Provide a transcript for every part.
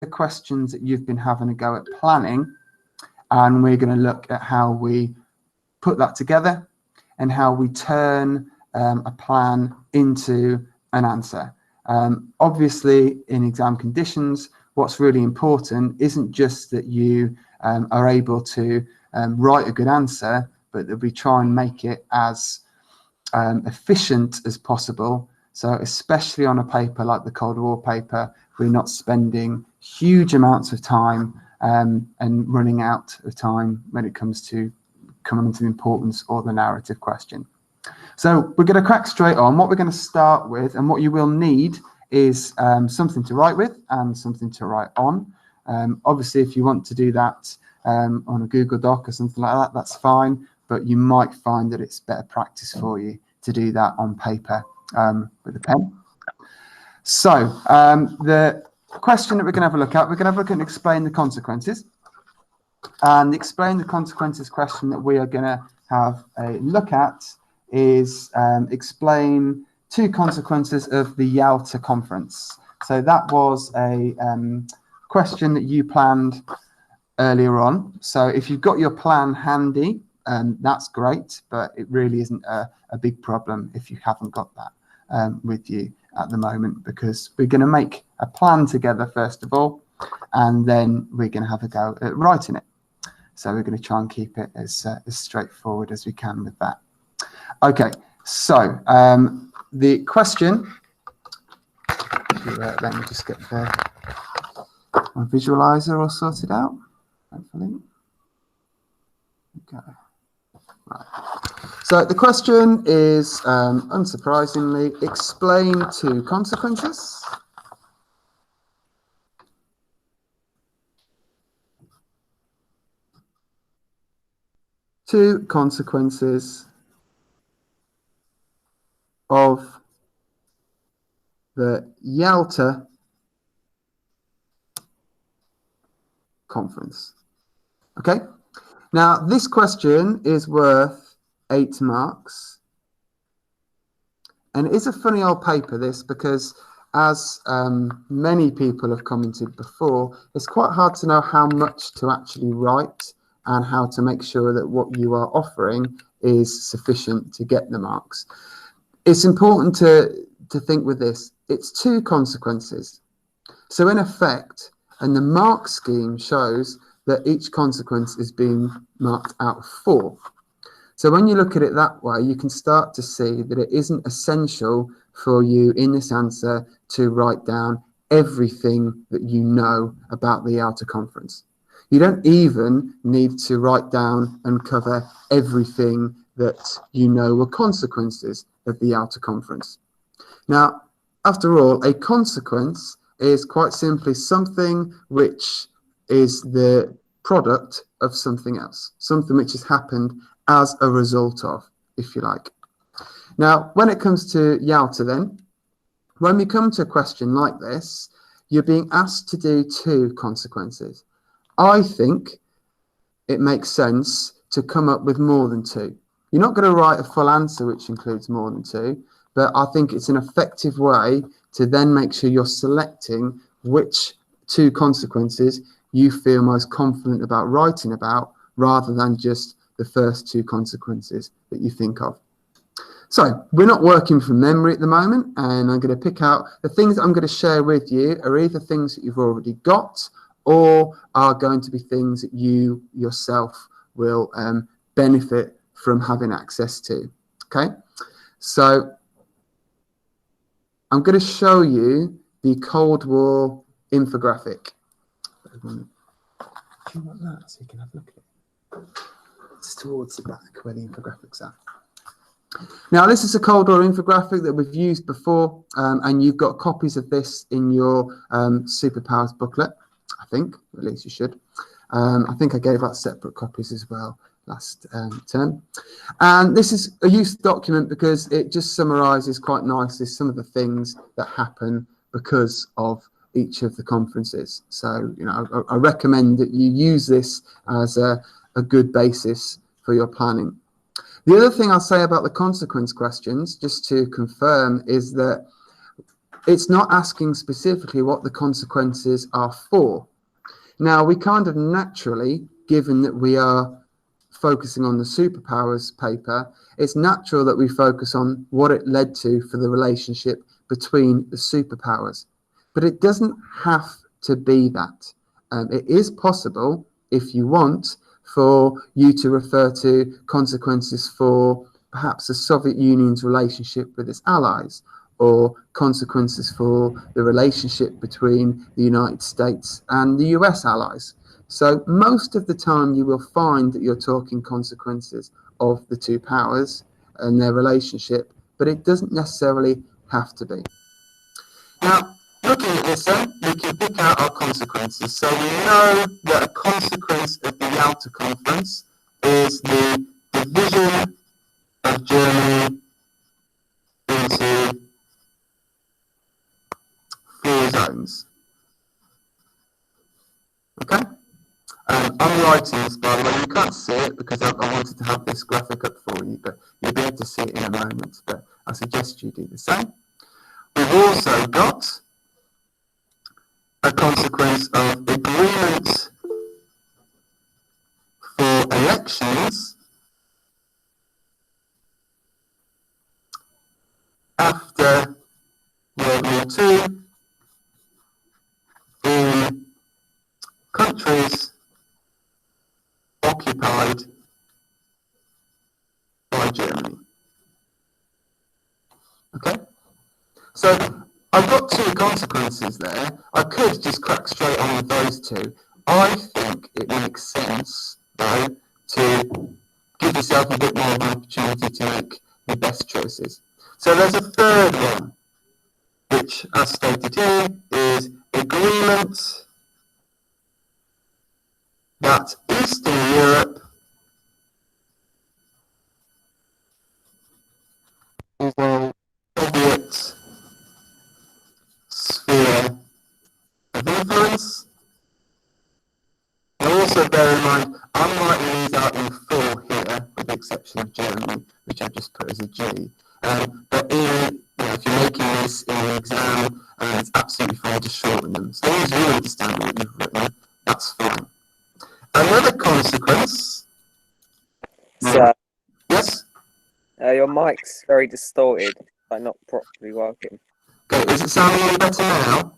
the questions that you've been having a go at planning, and we're going to look at how we put that together and how we turn a plan into an answer. Obviously, in exam conditions, what's really important isn't just that you are able to write a good answer, but that we try and make it as efficient as possible. So especially on a paper like the Cold War paper, we're not spending huge amounts of time and running out of time when it comes to coming to the importance or the narrative question. So we're going to crack straight on. What we're going to start with, and what you will need, is something to write with and something to write on. Obviously, if you want to do that on a Google Doc or something like that, that's fine, but you might find that it's better practice for you to do that on paper with a pen. So the question that we're going to have a look at, we're going to have a look at and explain the consequences. And the explain the consequences question that we are going to have a look at is explain 2 consequences of the Yalta conference. So that was a question that you planned earlier on. So if you've got your plan handy, that's great, but it really isn't a big problem if you haven't got that with you at the moment, because we're going to make a plan together first of all, and then we're going to have a go at writing it. So we're going to try and keep it as straightforward as we can with that. Okay, so the question, let me just get my visualizer all sorted out, hopefully. Okay. Right. So the question is, unsurprisingly, explain 2 consequences. Two consequences of the Yalta conference. Okay. Now, this question is worth 8 marks. And it is a funny old paper, this, because as many people have commented before, it's quite hard to know how much to actually write and how to make sure that what you are offering is sufficient to get the marks. It's important to think with this. It's 2 consequences. So in effect, and the mark scheme shows that each consequence is being marked out of 4. So when you look at it that way, you can start to see that it isn't essential for you in this answer to write down everything that you know about the Yalta conference. You don't even need to write down and cover everything that you know were consequences of the Yalta conference. Now, after all, a consequence is quite simply something which is the product of something else, something which has happened as a result of, if you like. Now, when it comes to Yalta then, when we come to a question like this, you're being asked to do 2 consequences. I think it makes sense to come up with more than 2. You're not going to write a full answer which includes more than 2, but I think it's an effective way to then make sure you're selecting which 2 consequences you feel most confident about writing about, rather than just the first 2 consequences that you think of. So we're not working from memory at the moment, and I'm going to pick out the things that I'm going to share with you are either things that you've already got or are going to be things that you yourself will benefit from having access to. Okay, so I'm going to show you the Cold War infographic. Do you want that so you can have a look at it? It's towards the back where the infographics are. Now, this is a Cold War infographic that we've used before, and you've got copies of this in your Superpowers booklet, I think, at least you should. I think I gave out separate copies as well last term. And this is a useful document because it just summarises quite nicely some of the things that happen because of each of the conferences. So, you know, I recommend that you use this as a good basis for your planning. The other thing I'll say about the consequence questions, just to confirm, is that it's not asking specifically what the consequences are for. Now, we kind of naturally, given that we are focusing on the superpowers paper, it's natural that we focus on what it led to for the relationship between the superpowers. But it doesn't have to be that. It is possible, if you want, for you to refer to consequences for perhaps the Soviet Union's relationship with its allies, or consequences for the relationship between the United States and the US allies. So most of the time you will find that you're talking consequences of the two powers and their relationship, but it doesn't necessarily have to be. Now, looking at this then, we can pick out our consequences. So we know that a consequence of the Yalta Conference is the division of Germany into 4 zones. Okay? I'm writing this, by the way. You can't see it because I wanted to have this graphic up for you, but you'll be able to see it in a moment. But I suggest you do the same. We've also got a consequence of agreement for elections after World War II in countries occupied by Germany. Okay? So I've got 2 consequences there. I could just crack straight on with those 2. I think it makes sense, though, to give yourself a bit more of an opportunity to make the best choices. So there's a third one, which, as stated here, is agreement that Eastern Europe is a Soviet sphere of influence. And also bear in mind, I'm writing these out in full here, with the exception of Germany, which I've just put as a G. But if you're making this in an exam, it's absolutely fine to shorten them. As long as you understand what you've written, that's fine. Another consequence. So, yes? Your mic's very distorted, like not properly working. Okay, is it sounding any better now?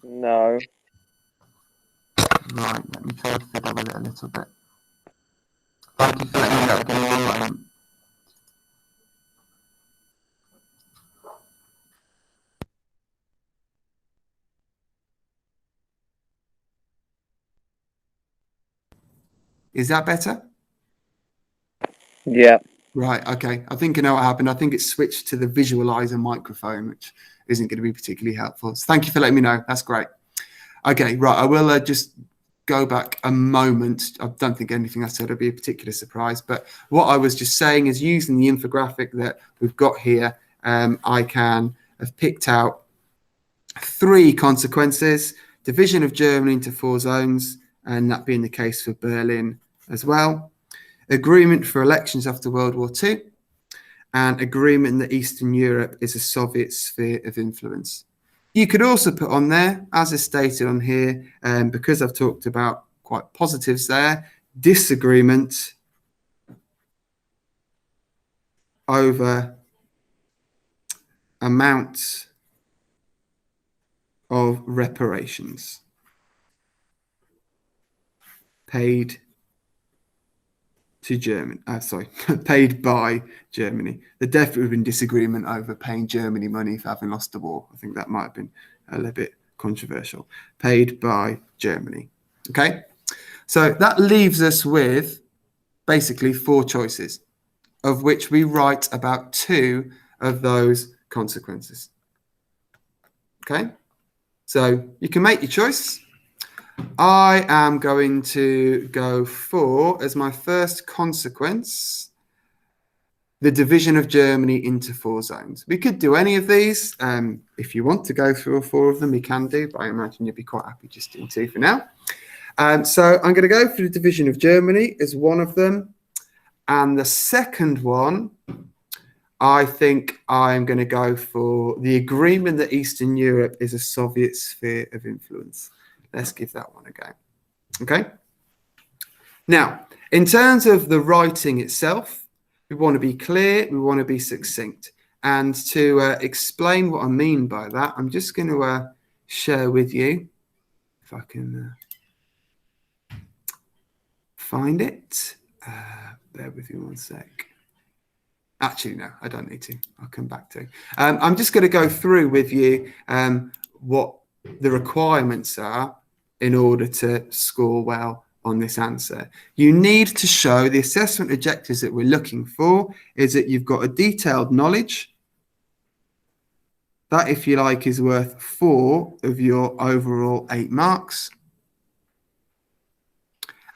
No. Right, let me try to fiddle with it a little bit. Thank you for letting me know. Give me 1 moment. Is that better? Yeah. Right, okay. I think I know what happened. I think it switched to the visualizer microphone, which isn't going to be particularly helpful. So thank you for letting me know. That's great. Okay, right. I will just go back a moment. I don't think anything I said will be a particular surprise, but what I was just saying is using the infographic that we've got here, I can have picked out 3 consequences: division of Germany into 4 zones, and that being the case for Berlin as well. Agreement for elections after World War II, and agreement that Eastern Europe is a Soviet sphere of influence. You could also put on there, as is stated on here, because I've talked about quite positives there, disagreement over amounts of reparations paid to Germany. Paid by Germany. There definitely would have been disagreement over paying Germany money for having lost the war. I think that might have been a little bit controversial. Paid by Germany. Okay, so that leaves us with basically 4 choices, of which we write about 2 of those consequences. Okay, so you can make your choice. I am going to go for, as my first consequence, the division of Germany into 4 zones. We could do any of these. If you want to go through all 4 of them, we can do, but I imagine you'd be quite happy just doing 2 for now. So I'm going to go for the division of Germany as one of them. And the second one, I think I'm going to go for the agreement that Eastern Europe is a Soviet sphere of influence. Let's give that one a go. Okay. Now, in terms of the writing itself, we want to be clear, we want to be succinct. And to explain what I mean by that, I'm just going to share with you, if I can find it. Bear with me one sec. Actually, no, I don't need to. I'll come back to it. I'm just going to go through with you what the requirements are in order to score well on this answer. You need to show the assessment objectives that we're looking for is that you've got a detailed knowledge. That, if you like, is worth 4 of your overall 8 marks.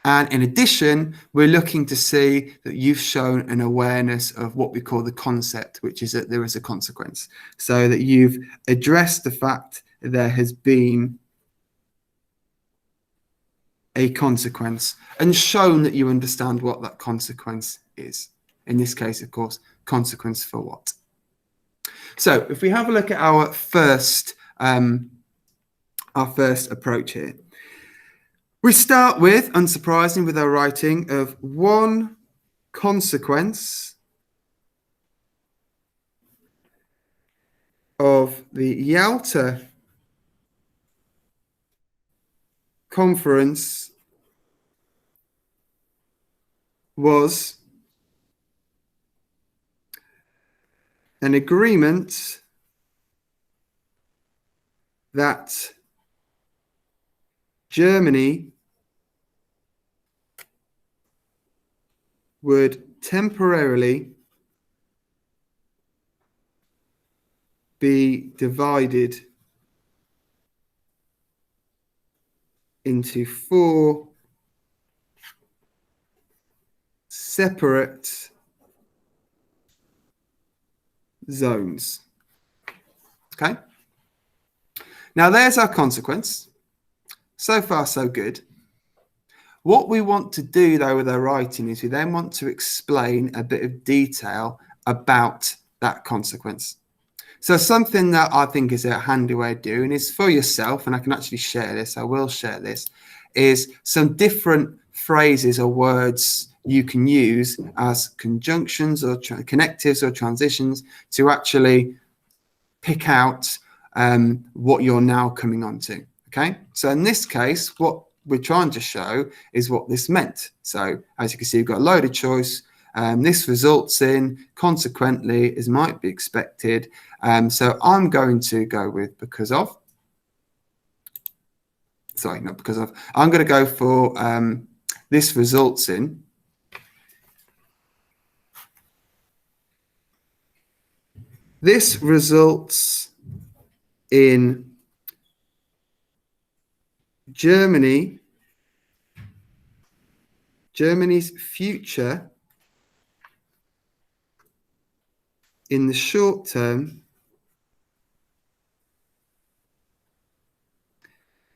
And in addition, we're looking to see that you've shown an awareness of what we call the concept, which is that there is a consequence. So that you've addressed the fact that there has been a consequence and shown that you understand what that consequence is. In this case, of course, consequence for what? So if we have a look at our first approach here, we start with, unsurprisingly, with our writing of one consequence of the Yalta Conference was an agreement that Germany would temporarily be divided into 4 separate zones. Okay. Now there's our consequence. So far, so good. What we want to do, though, with our writing is we then want to explain a bit of detail about that consequence. So something that I think is a handy way of doing is for yourself, and I can actually share this, I will share this, is some different phrases or words you can use as conjunctions or connectives or transitions to actually pick out what you're now coming on to. Okay, so in this case, what we're trying to show is what this meant. So as you can see, you've got a load of choice. This results in, consequently, as might be expected. So I'm going to go with because of. Sorry, not because of. I'm going to go for this results in. This results in Germany's future in the short term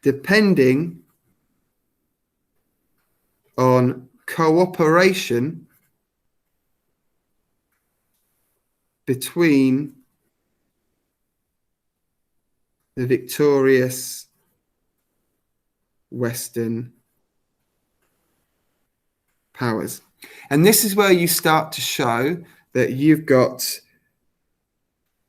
depending on cooperation between the victorious Western powers. And this is where you start to show that you've got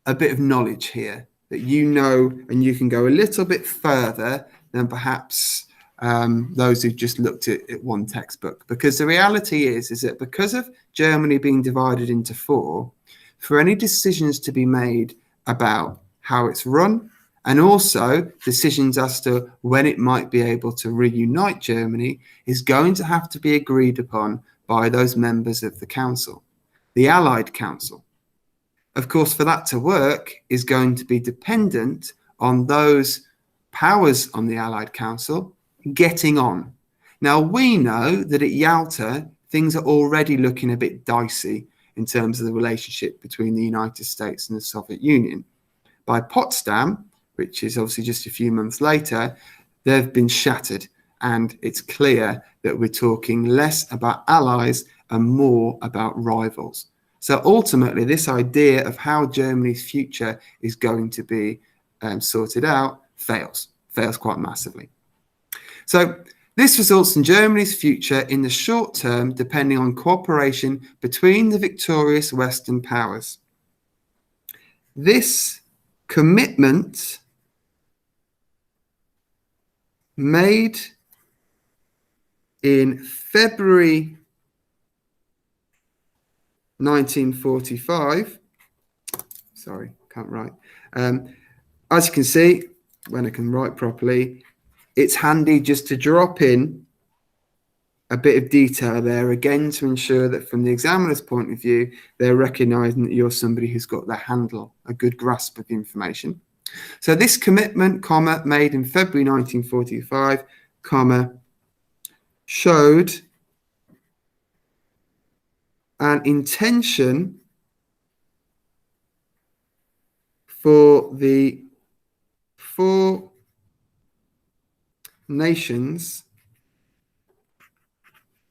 a bit of knowledge here, that you know, and you can go a little bit further than perhaps those who've just looked at one textbook. Because the reality is that because of Germany being divided into 4, for any decisions to be made about how it's run, and also decisions as to when it might be able to reunite Germany, is going to have to be agreed upon by those members of the Council, the Allied Council. Of course, for that to work is going to be dependent on those powers on the Allied Council getting on. Now, we know that at Yalta, things are already looking a bit dicey in terms of the relationship between the United States and the Soviet Union. By Potsdam, which is obviously just a few months later, they've been shattered. And it's clear that we're talking less about allies and more about rivals. So ultimately, this idea of how Germany's future is going to be sorted out fails quite massively. So this results in Germany's future in the short term depending on cooperation between the victorious Western powers. This commitment made in February 1945, sorry, can't write. As you can see, when I can write properly, it's handy just to drop in a bit of detail there again to ensure that from the examiner's point of view, they're recognizing that you're somebody who's got their handle, a good grasp of the information. So this commitment, comma, made in February 1945, comma, showed an intention for the four nations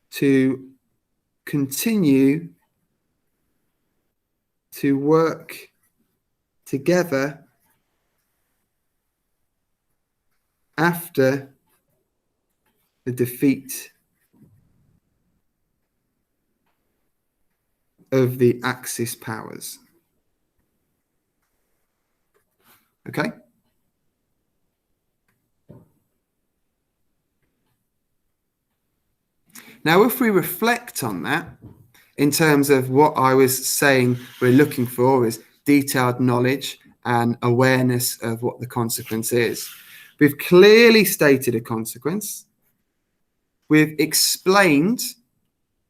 to continue to work together after the defeat of the Axis powers. Okay? Now, if we reflect on that, in terms of what I was saying we're looking for is detailed knowledge and awareness of what the consequence is. We've clearly stated a consequence. We've explained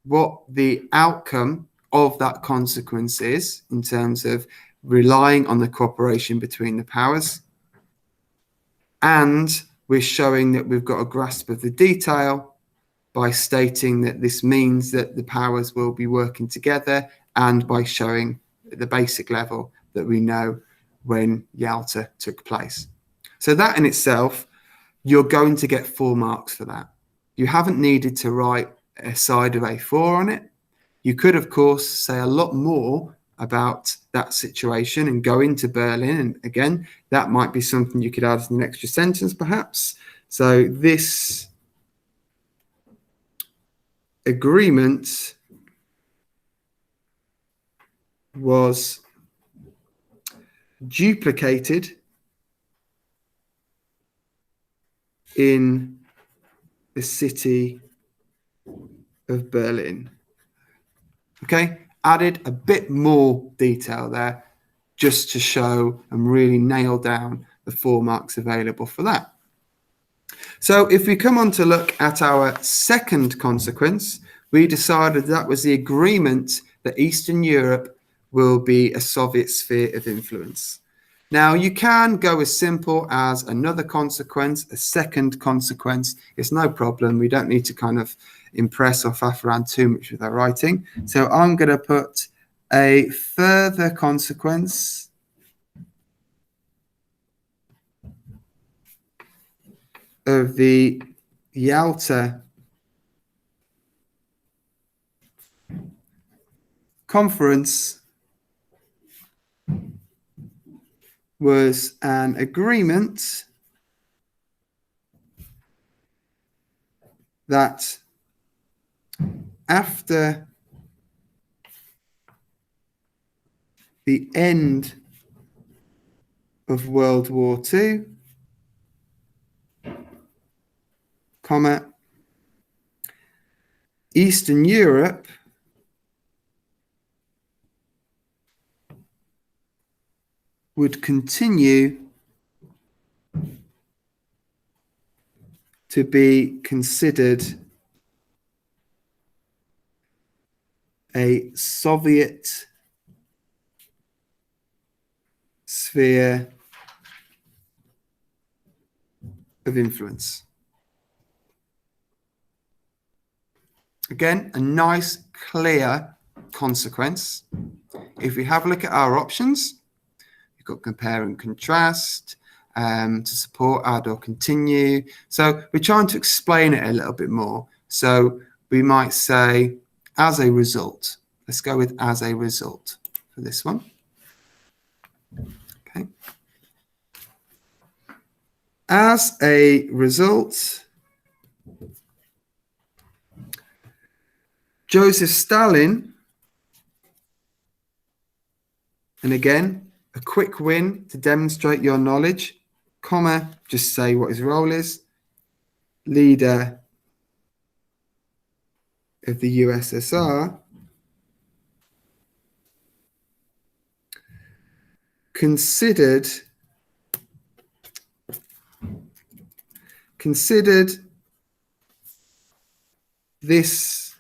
what the outcome of that consequence is in terms of relying on the cooperation between the powers. And we're showing that we've got a grasp of the detail by stating that this means that the powers will be working together, and by showing at the basic level that we know when Yalta took place. So that in itself, you're going to get 4 marks for that. You haven't needed to write a side of A4 on it. You could, of course, say a lot more about that situation and go into Berlin. And again, that might be something you could add as an extra sentence, perhaps. So this agreement was duplicated in the city of Berlin. Okay, added a bit more detail there just to show and really nail down the 4 marks available for that. So if we come on to look at our second consequence, we decided that was the agreement that Eastern Europe will be a Soviet sphere of influence. Now, you can go as simple as another consequence, a second consequence. It's no problem. We don't need to kind of impress or faff around too much with our writing. So I'm going to put a further consequence of the Yalta Conference was an agreement that after the end of World War II, comma, Eastern Europe would continue to be considered a Soviet sphere of influence. Again, a nice, clear consequence. If we have a look at our options, you've got compare and contrast, to support, add or continue. So we're trying to explain it a little bit more. So we might say, as a result, Let's go with as a result for this one. Okay. As a result, Joseph Stalin, and again, a quick win to demonstrate your knowledge, comma, just say what his role is, leader of the USSR, considered this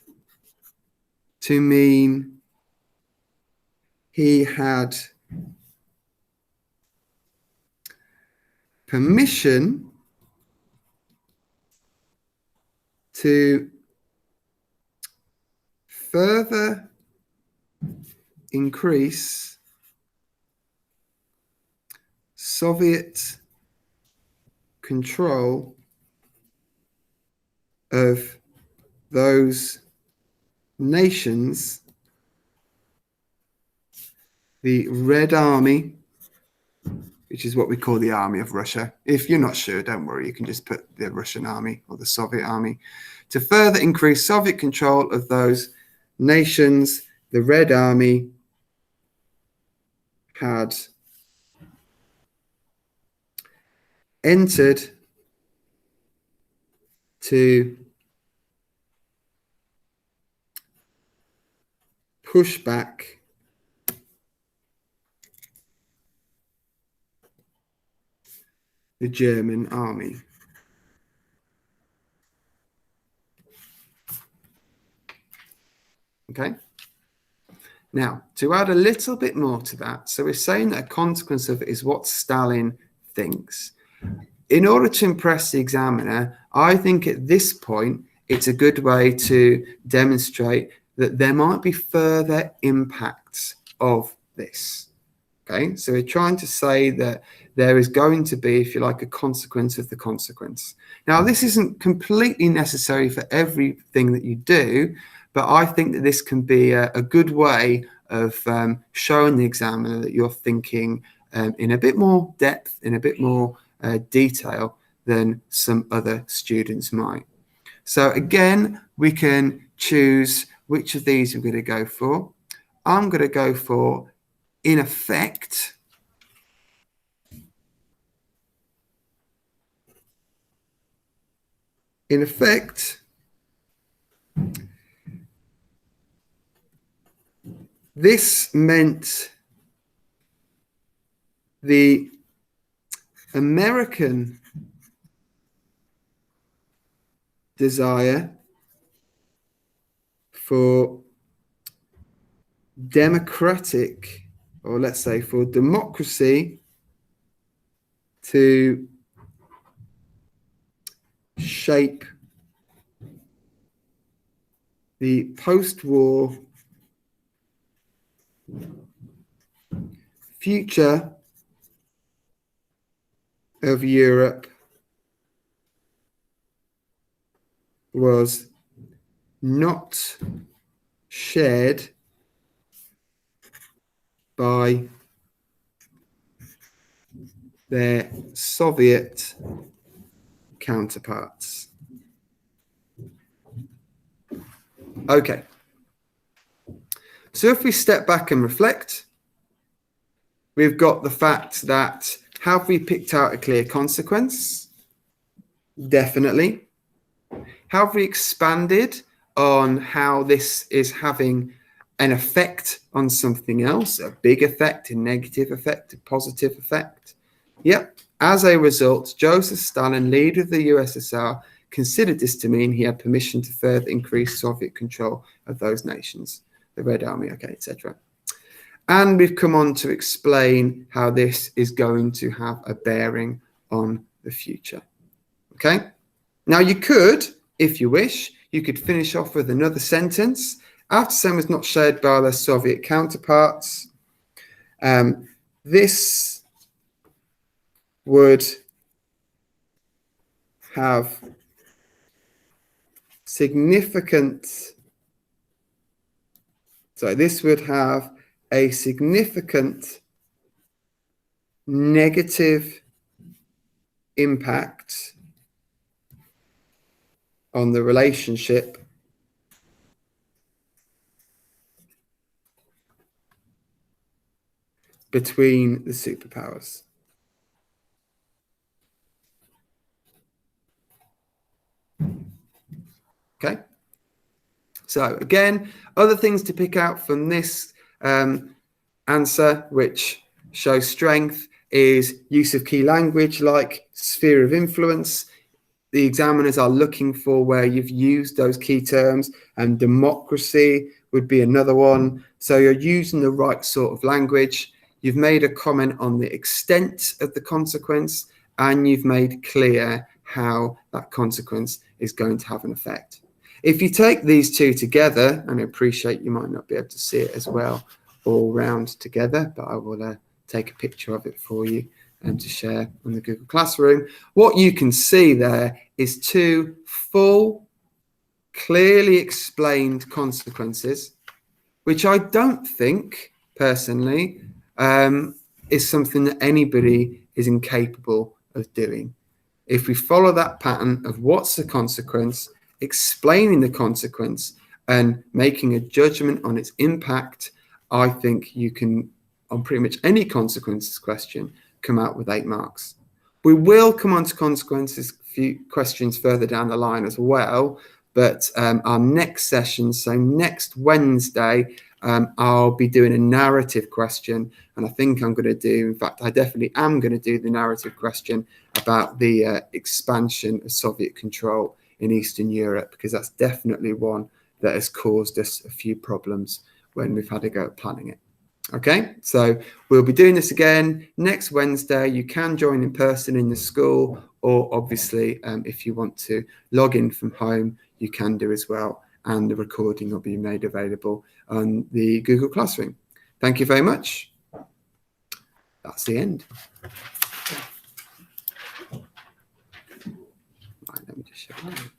to mean he had permission to further increase Soviet control of those nations, the Red Army, which is what we call the Army of Russia. If you're not sure, don't worry, you can just put the Russian Army or the Soviet Army. To further increase Soviet control of those nations, the Red Army had entered to push back the German army. Okay. Now, to add a little bit more to that, so we're saying that a consequence of it is what Stalin thinks. In order to impress the examiner, I think at this point, it's a good way to demonstrate that there might be further impacts of this. Okay, so we're trying to say that there is going to be, if you like, a consequence of the consequence. Now, this isn't completely necessary for everything that you do, but I think that this can be a good way of showing the examiner that you're thinking in a bit more depth, in a bit more detail than some other students might. So again, we can choose which of these we're going to go for. I'm going to go for, in effect, this meant the American desire for democratic, or let's say for democracy, to shape the post-war future of Europe was not shared by their Soviet counterparts. Okay. So if we step back and reflect, we've got the fact that, have we picked out a clear consequence? Definitely. Have we expanded on how this is having an effect on something else, a big effect, a negative effect, a positive effect? Yep. As a result, Joseph Stalin, leader of the USSR, considered this to mean he had permission to further increase Soviet control of those nations, the Red Army, okay, etc. And we've come on to explain how this is going to have a bearing on the future. Okay? Now you could, if you wish, you could finish off with another sentence. After someone was not shared by their Soviet counterparts, this would have significant So this would have a significant negative impact on the relationship between the superpowers. Okay. So again, other things to pick out from this answer, which shows strength, is use of key language like sphere of influence. The examiners are looking for where you've used those key terms, and democracy would be another one. So you're using the right sort of language. You've made a comment on the extent of the consequence, and you've made clear how that consequence is going to have an effect. If you take these two together, and I appreciate you might not be able to see it as well all round together, but I will take a picture of it for you and to share on the Google Classroom. What you can see there is two full, clearly explained consequences, which I don't think, personally, is something that anybody is incapable of doing. If we follow that pattern of what's the consequence, explaining the consequence, and making a judgment on its impact, I think you can, on pretty much any consequences question, come out with 8 marks. We will come on to consequences, few questions further down the line as well, but our next session, so next Wednesday, I'll be doing a narrative question, and I think I'm going to do, in fact, I definitely am going to do the narrative question about the expansion of Soviet control in Eastern Europe, because that's definitely one that has caused us a few problems when we've had to go planning it. Okay, so we'll be doing this again next Wednesday. You can join in person in the school, or obviously if you want to log in from home, you can do as well, and the recording will be made available on the Google Classroom. Thank you very much. That's the end. Right, let me just show you.